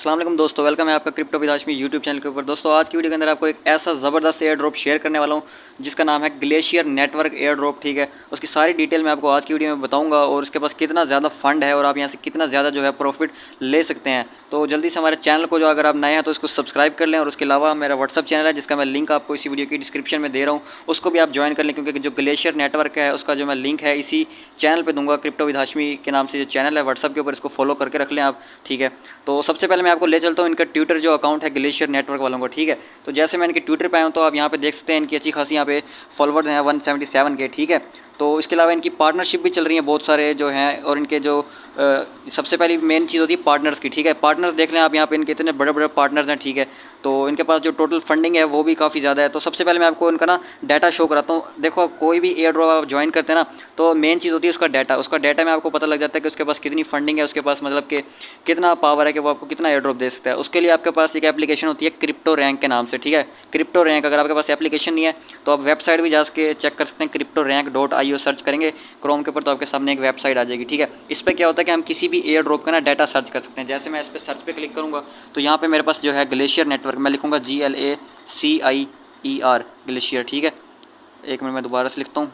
अस्सलाम वालेकुम दोस्तों, वेलकम है आपका crypto with Hashmi YouTube channel के ऊपर। दोस्तों आज की वीडियो के अंदर आपको एक ऐसा ज़बरदस्त एयर ड्रॉप शेयर करने वाला हूँ जिसका नाम है ग्लेशियर नेटवर्क एयर ड्रॉप। ठीक है, उसकी सारी डिटेल मैं आपको आज की वीडियो में बताऊंगा और उसके पास कितना ज़्यादा फंड है और आप यहाँ से कितना ज़्यादा जो है प्रॉफिट ले सकते हैं। तो जल्दी से हमारे चैनल को जो अगर आप नए हैं तो इसको सब्सक्राइब कर लें और उसके अलावा मेरा व्हाट्सअप चैनल है जिसका मैं लिंक आपको इसी वीडियो की डिस्क्रिप्शन में दे रहा हूँ, उसको भी आप ज्वाइन कर लें क्योंकि जो ग्लेशियर नेटवर्क है उसका जो मैं लिंक है इसी चैनल पर दूंगा। क्रिप्टो विद हाशमी के नाम से जो चैनल है व्हाट्सअप के ऊपर, इसको फॉलो करके रख लें आप। ठीक है, तो सबसे पहले मैं आपको ले चलता हूँ इनका ट्विटर जो अकाउंट है ग्लेशियर नेटवर्क वालों को। ठीक है, तो जैसे मैं इनके ट्विटर पे आया हूँ तो आप यहाँ पे देख सकते हैं इनकी अच्छी खासी यहाँ पे फॉलोवर्स हैं 177 के। ठीक है, तो इसके अलावा इनकी पार्टनरशिप भी चल रही है बहुत सारे जो हैं और इनके जो सबसे पहली मेन चीज़ होती है पार्टनर्स की। ठीक है, पार्टनर्स देख लें आप यहाँ पे इनके इतने बड़े बड़े पार्टनर्स हैं। ठीक है, तो इनके पास जो टोटल फंडिंग है वो भी काफ़ी ज़्यादा है। तो सबसे पहले मैं आपको इनका ना डाटा शो कराता हूँ। देखो कोई भी एयर ड्रॉप आप ज्वाइन करते हैं ना तो मेन चीज़ होती है उसका डाटा में आपको पता लग जाता है कि उसके पास कितनी फंडिंग है, उसके पास मतलब कि कितना पावर है कि वो आपको कितना एयर ड्रॉप दे सकता है। उसके लिए आपके पास एक एप्लीकेशन होती है क्रिप्टो रैंक के नाम से। ठीक है, क्रिप्टो रैंक अगर आपके पास एप्लीकेशन नहीं है तो आप वेबसाइट भी जा के चेक कर सकते हैं। क्रिप्टो रैंक .io सर्च करेंगे क्रोम के ऊपर तो आपके सामने एक वेबसाइट आ जाएगी। ठीक है, इस पर क्या होता है कि हम किसी भी एयर ड्रॉप का ना डाटा सर्च कर सकते हैं। जैसे मैं इस पर सर्च पे क्लिक करूँगा तो यहाँ पे मेरे पास जो है ग्लेशियर नेटवर्क, मैं लिखूँगा GLACIER ग्लेशियर। ठीक है, एक मिनट मैं दोबारा से लिखता हूँ।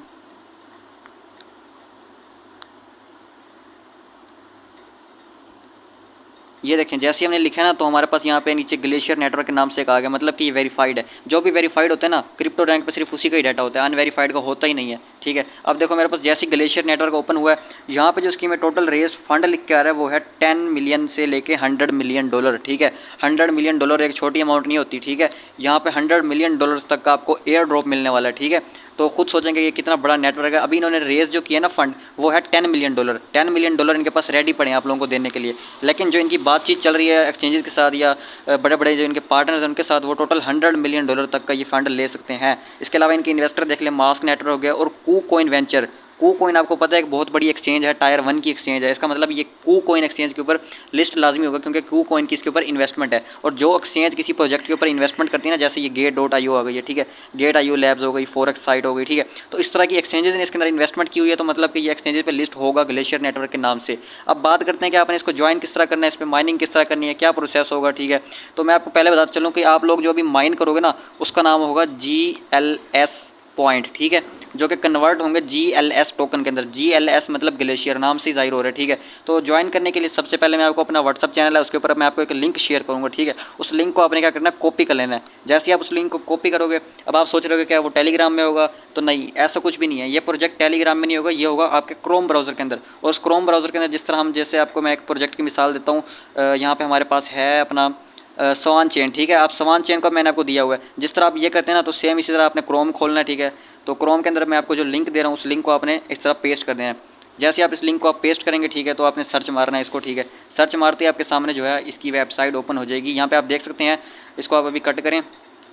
ये देखें जैसे ही हमने लिखा है ना तो हमारे पास यहाँ पे नीचे ग्लेशियर नेटवर्क के नाम से एक आ गया, मतलब कि ये वेरीफाइड है। जो भी वेरीफाइड होता है ना क्रिप्टो रैंक पे सिर्फ उसी का ही डाटा होता है, अनवेरीफाइड का होता ही नहीं है। ठीक है, अब देखो मेरे पास जैसे ग्लेशियर नेटवर्क ओपन हुआ है यहाँ पे जो इसकी में टोटल रेस फंड लिख के आ रहा है वो है 10 मिलियन से लेके 100 मिलियन डॉलर। ठीक है, 100 मिलियन डॉलर एक छोटी अमाउंट नहीं होती। ठीक है, यहाँ पे 100 मिलियन डॉलर तक का आपको एयर ड्रॉप मिलने वाला है। ठीक है, तो खुद सोचेंगे ये कितना बड़ा नेटवर्क है। अभी इन्होंने रेस जो किया ना फंड वो है 10 मिलियन डॉलर। 10 मिलियन डॉलर इनके पास रेडी पड़े हैं आप लोगों को देने के लिए। लेकिन जो इनकी बातचीत चल रही है एक्सचेंजेस के साथ या बड़े बड़े जो इनके पार्टनर्स हैं उनके साथ, वो टोटल 100 मिलियन डॉलर तक का ये फंड ले सकते हैं। इसके अलावा इनके इन्वेस्टर देख लें, मास्क नेटवर्क हो गया और कूकॉइन वेंचर। कूकॉइन आपको पता है एक बहुत बड़ी एक्सचेंज है, टायर 1 की एक्सचेंज है। इसका मतलब ये कूकॉइन एक्सचेंज के ऊपर लिस्ट लाजमी होगा क्योंकि कूकॉइन की इसके ऊपर इन्वेस्टमेंट है। और जो एक्सचेंज किसी प्रोजेक्ट के ऊपर इन्वेस्टमेंट करती है ना, जैसे ये Gate.io आ गई है। ठीक है, Gate.io लैब्स हो गई, फोरेक्स साइट हो गई। ठीक है, तो इस तरह की एक्सचेंजेस ने इसके अंदर इन्वेस्टमेंट की हुई है, तो मतलब कि ये एक्सचेंजेस पे लिस्ट होगा ग्लेशियर नेटवर्क के नाम से। अब बात करते हैं कि आपने इसको ज्वाइन किस तरह करना है, इस पर माइनिंग किस तरह करनी है, क्या प्रोसेस होगा। ठीक है, तो मैं आपको पहले बताता चलूँ कि आप लोग जो भी माइन करोगे ना उसका नाम होगा GLS पॉइंट। ठीक है, जो कि कन्वर्ट होंगे GLS टोकन के अंदर। GLS मतलब ग्लेशियर, नाम से जाहिर हो रहा है। ठीक है, तो ज्वाइन करने के लिए सबसे पहले मैं आपको अपना व्हाट्सअप चैनल है उसके ऊपर मैं आपको एक लिंक शेयर करूँगा। ठीक है, उस लिंक को आपने क्या करना है, कॉपी कर लेना है। जैसे ही आप उस लिंक को कॉपी करोगे, अब आप सोच रहे हो क्या वो टेलीग्राम में होगा, तो नहीं, ऐसा कुछ भी नहीं है। ये प्रोजेक्ट टेलीग्राम में नहीं होगा, ये होगा आपके क्रोम ब्राउज़र के अंदर। और उस क्रोम ब्राउज़र के अंदर जिस तरह हम, जैसे आपको मैं एक प्रोजेक्ट की मिसाल देता हूँ, यहाँ पर हमारे पास है अपना स्वान चेन। ठीक है, आप स्वान चेन को मैंने आपको दिया हुआ है, जिस तरह आप ये करते हैं ना तो सेम इसी तरह आपने क्रोम खोलना है। ठीक है, तो क्रोम के अंदर मैं आपको जो लिंक दे रहा हूँ उस लिंक को आपने इस तरह पेस्ट कर देना है। जैसे आप इस लिंक को आप पेस्ट करेंगे, ठीक है, तो आपने सर्च मारना है इसको। ठीक है, सर्च मारते ही आपके सामने जो है इसकी वेबसाइट ओपन हो जाएगी। यहाँ पे आप देख सकते हैं, इसको आप अभी कट करें।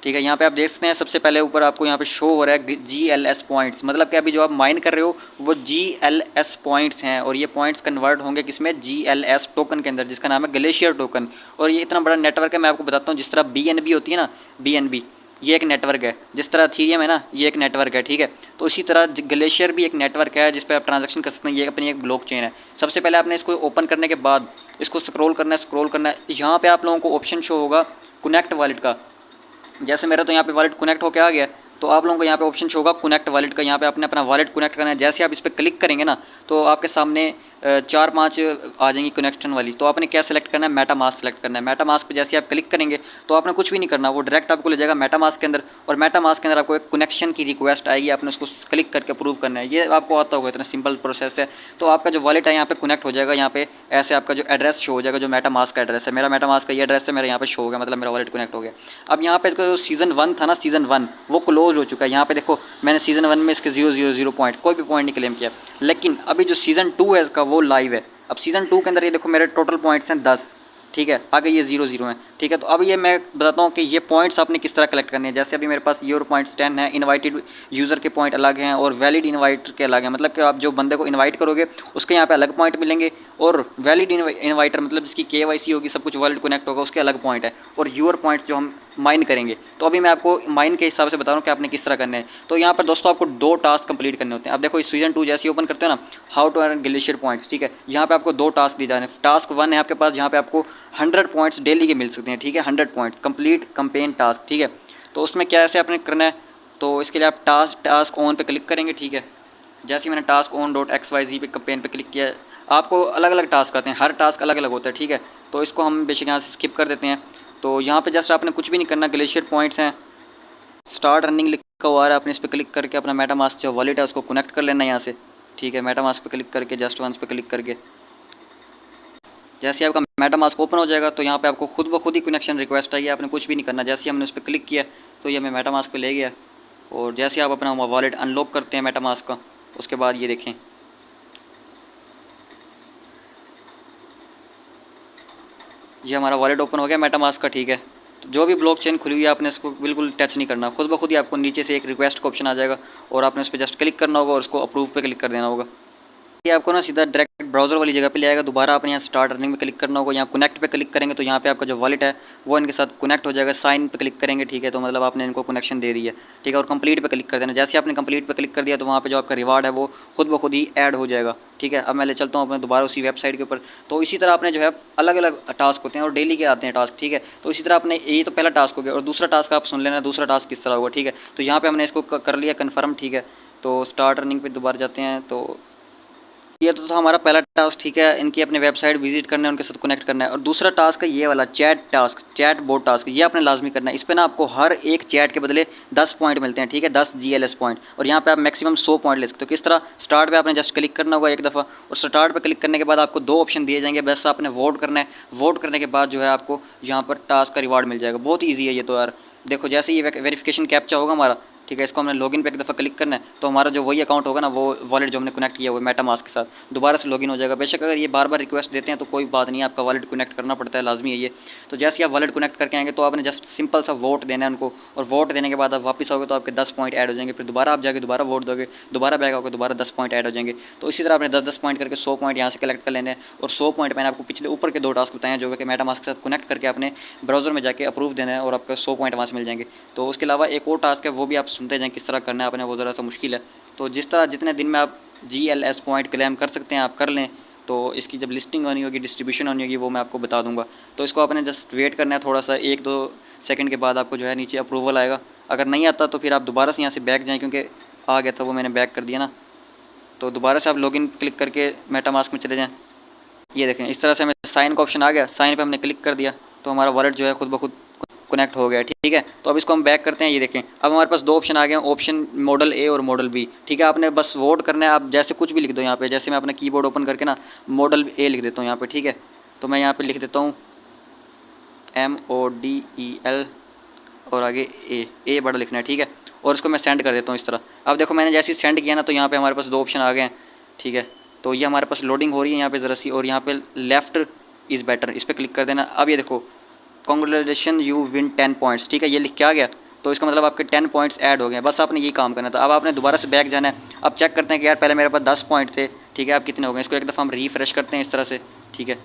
ठीक है, यहाँ पे आप देख सकते हैं सबसे पहले ऊपर आपको यहाँ पे शो हो रहा है GLS पॉइंट्स, मतलब कि अभी जो आप माइन कर रहे हो वो GLS पॉइंट्स हैं और ये पॉइंट्स कन्वर्ट होंगे किसमें, GLS टोकन के अंदर जिसका नाम है ग्लेशियर टोकन। और ये इतना बड़ा नेटवर्क है, मैं आपको बताता हूँ। जिस तरह BNB होती है ना, BNB ये एक नेटवर्क है, जिस तरह इथेरियम है ना ये एक नेटवर्क है। ठीक है, तो इसी तरह ग्लेशियर भी एक नेटवर्क है जिस पर आप ट्रांजैक्शन कर सकते हैं। ये अपनी एक ब्लॉकचेन है। सबसे पहले आपने इसको ओपन करने के बाद इसको स्क्रॉल करना है। यहाँ पे आप लोगों को ऑप्शन शो होगा कनेक्ट वॉलेट का। जैसे मेरा तो यहाँ पे वॉलेट कनेक्ट होकर आ गया, तो आप लोगों को यहाँ पे ऑप्शन शो होगा कनेक्ट वॉलेट का। यहाँ पे आपने अपना वॉलेट कनेक्ट करना है। जैसे आप इस पर क्लिक करेंगे ना तो आपके सामने 4-5 आ जाएंगी कनेक्शन वाली। तो आपने क्या सेलेक्ट करना है, मेटा मास्क सेलेक्ट करना है। मेटा मास्क पे जैसे आप क्लिक करेंगे तो आपने कुछ भी नहीं करना, वो डायरेक्ट आपको ले जाएगा मेटा मास्क के अंदर। और मेटा मास्क के अंदर आपको एक कनेक्शन की रिक्वेस्ट आएगी, आपने उसको क्लिक करके अप्रूव करना है। ये आपको आता होगा, इतना सिंपल प्रोसेस है। तो आपका जो वॉलेट है यहाँ पे कनेक्ट हो जाएगा। यहाँ पे ऐसे आपका जो एड्रेस शो हो जाएगा, जो मेटा मास्क का एड्रेस है, मेरा मेटा मास्क का ये एड्रेस है, मेरा यहाँ पे शो हो गया, मतलब मेरा वॉलेट कनेक्ट हो गया। अब यहाँ पे इसका जो सीज़न 1 था ना, सीज़न 1 वो क्लोज हो चुका है। यहाँ पे देखो मैंने सीज़न 1 में इसके 000 पॉइंट, कोई भी पॉइंट नहीं क्लेम किया। लेकिन अभी जो सीज़न 2 है इसका वो लाइव है। अब सीज़न 2 के अंदर ये देखो मेरे टोटल पॉइंट्स हैं 10। ठीक है, आगे ये 0 0 हैं। ठीक ठीक है। तो अब ये मैं बताता हूँ कि ये पॉइंट्स आपने किस तरह कलेक्ट करने हैं। जैसे अभी मेरे पास योर पॉइंट्स 10 है, इनवाइटेड यूज़र के पॉइंट अलग हैं और वैलिड इनवाइट के अलग हैं। मतलब कि आप जो बंदे को इनवाइट करोगे उसके यहाँ पे अलग पॉइंट मिलेंगे, और वैलिड इनवाइटर मतलब जिसकी KYC होगी, सब कुछ वैलिड कनेक्ट होगा, उसके अलग पॉइंट है। और योर पॉइंट्स जो हम माइन करेंगे, तो अभी मैं आपको माइन के हिसाब से बता रहा हूँ कि आपने किस तरह करने हैं। तो यहाँ पर दोस्तों आपको 2 टास्क कंप्लीट करने होते हैं। अब देखो इस सीजन 2 जैसे ओपन करते हो ना, how to earn glacier points, ठीक है। यहाँ पे आपको 2 टास्क दिए जा रहे हैं। टास्क 1 है आपके पास, जहाँ पे आपको 100 पॉइंट्स डेली के मिल सकते हैं, ठीक है। 100 पॉइंट्स कंप्लीट कैंपेन टास्क, ठीक है। तो उसमें क्या ऐसे आपने करना है, तो इसके लिए आप टास्क ऑन पे क्लिक करेंगे, ठीक है। जैसे ही मैंने टास्क ऑन .xyz पे कैंपेन पे क्लिक किया, आपको अलग अलग टास्क आते हैं, हर टास्क अलग अलग होता है, ठीक है। तो इसको हम बेशक यहाँ से स्किप कर देते हैं। तो यहाँ पे जस्ट आपने कुछ भी नहीं करना, ग्लेशियर पॉइंट्स हैं, स्टार्ट रनिंग लिखा हुआ है, आपने इस पर क्लिक करके अपना मेटामास्क जो वॉलेट है उसको कनेक्ट कर लेना है यहाँ से, ठीक है। मेटामास्क पे क्लिक करके जस्ट वंस पे क्लिक करके जैसे आपका मेटामास्क ओपन हो जाएगा, तो यहाँ पे आपको खुद ब खुद ही कनेक्शन रिक्वेस्ट आएगी, आपने कुछ भी नहीं करना। जैसे ही हमने उस पर क्लिक किया तो ये हमें मेटामास्क पे ले गया, और जैसे आप अपना वॉलेट अनलॉक करते हैं मेटामास्क का, उसके बाद ये देखें ये हमारा वॉलेट ओपन हो गया मेटामास्क का, ठीक है। तो जो भी ब्लॉकचेन खुली हुई है आपने इसको बिल्कुल टच नहीं करना, खुद ब खुद ही आपको नीचे से एक रिक्वेस्ट का ऑप्शन आ जाएगा, और आपने उस पर जस्ट क्लिक करना होगा और उसको अप्रूव पे क्लिक कर देना होगा। ये आपको ना सीधा डायरेक्ट ब्राउज़र वाली जगह पे ले आएगा। दोबारा आपने यहाँ स्टार्ट रनिंग में क्लिक करना होगा, यहाँ कनेक्ट पे क्लिक करेंगे तो यहाँ पे आपका जो वॉलेट है वो इनके साथ कनेक्ट हो जाएगा। साइन पे क्लिक करेंगे, ठीक है, तो मतलब आपने इनको कनेक्शन दे दिया, ठीक है। और कंप्लीट पे क्लिक कर देना। जैसे आपने कंप्लीट पे क्लिक कर दिया तो वहाँ पे जो आपका रिवार्ड है वो खुद ब खुद ही ऐड हो जाएगा, ठीक है। अब मैं ले चलता हूँ अपने दोबारा उसी वेबसाइट के ऊपर। तो इसी तरह आपने जो है अलग अलग टास्क होते हैं और डेली के आते हैं टास्क, ठीक है। तो इसी तरह आपने ये तो पहला टास्क हो गया, और दूसरा टास्क आप सुन लेना दूसरा टास्क किस तरह होगा, ठीक है। तो यहाँ पर हमने इसको कर लिया कन्फर्म, ठीक है। तो स्टार्ट रनिंग पर दोबारा जाते हैं। तो ये तो था हमारा पहला टास्क, ठीक है। इनकी अपने वेबसाइट विजिट करना है, उनके साथ कनेक्ट करना है। और दूसरा टास्क है ये वाला chat task, chat bot task, ये आपने लाजमी करना है। इस पर ना आपको हर एक चैट के बदले 10 पॉइंट मिलते हैं, ठीक है, 10 GLS पॉइंट। और यहाँ पे आप मैक्सिमम 100 पॉइंट ले सकते हो। किस तरह, स्टार्ट पे आपने जस्ट क्लिक करना होगा एक दफ़ा, और स्टार्ट पे क्लिक करने के बाद आपको 2 ऑप्शन दिए जाएंगे, बस आपने वोट करना है। वोट करने के बाद जो है आपको यहाँ पर टास्क का रिवार्ड मिल जाएगा। बहुत ईजी है ये तो यार। देखो जैसे ये वेरिफिकेशन कैप्चा होगा हमारा, ठीक है, इसको हमने लॉगिन पे एक दफ़ा क्लिक करना है, तो हमारा जो वही अकाउंट होगा ना, वो वॉलेट जो हमने कनेक्ट किया हुआ है मेटामास्क के साथ, दोबारा से लॉगिन हो जाएगा। बेशक अगर ये बार बार रिक्वेस्ट देते हैं तो कोई बात नहीं है, आपका वॉलेट कनेक्ट करना पड़ता है, लाजमी है ये। तो जैसे ही आप वॉलेट कनेक्ट करके आएंगे तो आपने जस्ट सिंपल सा वोट देना है उनको, और वोट देने के बाद आप वापस आओगे तो आपके 10 पॉइंट ऐड हो जाएंगे। फिर दोबारा आप जाके दोबारा वोट दोगे, दोबारा बैक आओगे, दोबारा 10 पॉइंट ऐड हो जाएंगे। तो इसी तरह आपने 10-10 पॉइंट करके 100 पॉइंट यहाँ से कलेक्ट कर लेने हैं। और 100 पॉइंट मैंने आपको पिछले ऊपर के 2 टास्क बताए हैं, जो कि मेटामास्क के साथ कनेक्ट करके अपने ब्राउजर में जाके अप्रूव देना है, और आपका 100 पॉइंट वहाँ से मिल जाएंगे। तो उसके अलावा एक और टास्क है, वो भी आप सुनते जाएँ किस तरह करना है आपने, वो ज़रा सा मुश्किल है। तो जिस तरह जितने दिन में आप GLS पॉइंट क्लेम कर सकते हैं आप कर लें। तो इसकी जब लिस्टिंग होनी होगी, डिस्ट्रीब्यूशन होनी होगी, वो मैं आपको बता दूंगा। तो इसको आपने जस्ट वेट करना है थोड़ा सा, 1-2 सेकंड के बाद आपको जो है नीचे अप्रूवल आएगा। अगर नहीं आता तो फिर आप दोबारा से यहाँ से बैक जाएँ, क्योंकि आ गया था वो मैंने बैक कर दिया ना। तो दोबारा से आप लॉगिन क्लिक करके मेटामास्क में चले जाएँ। ये देखें इस तरह से हमें साइन का ऑप्शन आ गया, साइन पे हमने क्लिक कर दिया तो हमारा वॉलेट जो है खुद ब खुद कनेक्ट हो गया, ठीक है। तो अब इसको हम बैक करते हैं। ये देखें अब हमारे पास 2 ऑप्शन आ गए हैं, ऑप्शन मॉडल ए और मॉडल बी, ठीक है। आपने बस वोट करना है, आप जैसे कुछ भी लिख दो यहाँ पे। जैसे मैं अपना कीबोर्ड ओपन करके ना मॉडल ए लिख देता हूँ यहाँ पे, ठीक है। तो मैं यहाँ पे लिख देता हूँ MODEL और आगे ए बड़ा लिखना है, ठीक है। और इसको मैं सेंड कर देता हूँ इस तरह। अब देखो मैंने जैसे ही सेंड किया ना, तो यहाँ पे हमारे पास 2 ऑप्शन आ गए हैं, ठीक है। तो ये हमारे पास लोडिंग हो रही है यहाँ पे ज़रा सी, और यहाँ पे लेफ़्ट इज़ बेटर, इस पर क्लिक कर देना। अब ये देखो कांग्रेचुलेशन यू विन 10 पॉइंट्स, ठीक है, ये लिख के आ गया। तो इसका मतलब आपके 10 पॉइंट्स ऐड हो गए। बस आपने यही काम करना था। अब आपने दोबारा से बैक जाना है। अब चेक करते हैं कि यार पहले मेरे पास 10 पॉइंट थे, ठीक है, अब कितने हो गए। इसको एक दफ़ा हम रिफ्रेश करते हैं इस तरह से, ठीक है।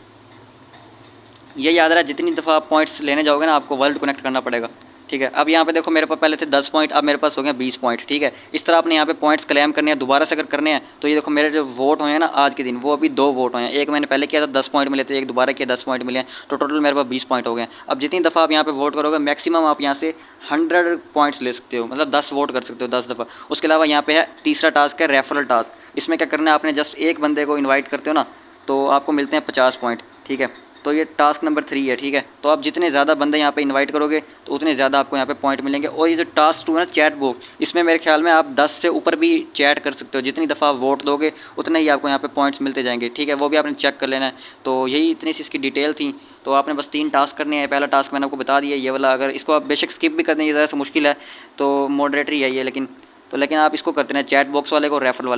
ये याद रहा जितनी दफ़ा आप पॉइंट्स लेने जाओगे ना, आपको वर्ल्ड कनेक्ट करना पड़ेगा, ठीक है। अब यहाँ पे देखो मेरे पास पहले थे 10 पॉइंट, अब मेरे पास हो गए 20 पॉइंट, ठीक है। इस तरह आपने यहाँ पे पॉइंट्स क्लेम करने हैं। दोबारा से अगर करने हैं तो ये देखो मेरे जो वोट हुए हैं ना आज के दिन, वो अभी 2 वोट हुए हैं। एक मैंने पहले किया था 10 पॉइंट मिले थे, एक दोबारा किया 10 पॉइंट मिले हैं, तो टोटल मेरे पास 20 पॉइंट हो गए। अब जितनी दफ़ा आप यहाँ पे वोट करोगे मैक्सिमम आप यहाँ से 100 पॉइंट्स ले सकते हो, मतलब 10 वोट कर सकते हो 10 दफ़ा। उसके अलावा यहाँ पे है तीसरा टास्क है रेफरल टास्क। इसमें क्या करना है, आपने जस्ट एक बंदे को इन्वाइट करते हो ना, तो आपको मिलते हैं 50 पॉइंट, ठीक है। तो ये टास्क नंबर 3 है, ठीक है। तो आप जितने ज़्यादा बंदे यहाँ पे इनवाइट करोगे तो उतने ज़्यादा आपको यहाँ पे पॉइंट मिलेंगे। और ये जो टास्क 2 है ना चैट बॉक्स, इसमें मेरे ख्याल में आप 10 से ऊपर भी चैट कर सकते हो। जितनी दफ़ा वोट दोगे उतने ही आपको यहाँ पे पॉइंट्स मिलते जाएंगे, ठीक है। वो भी आपने चेक कर लेना है। तो यही इतनी सी इसकी डिटेल थी। तो आपने बस 3 टास्क करने हैं। पहला टास्क मैंने आपको बता दिया ये वाला, अगर इसको आप बेशक स्किप भी कर दें, ये ज़रा सा मुश्किल है, तो मॉडरेटरी है ये, लेकिन आप इसको करते हैं चैट बॉक्स वाले को, रेफरल वाले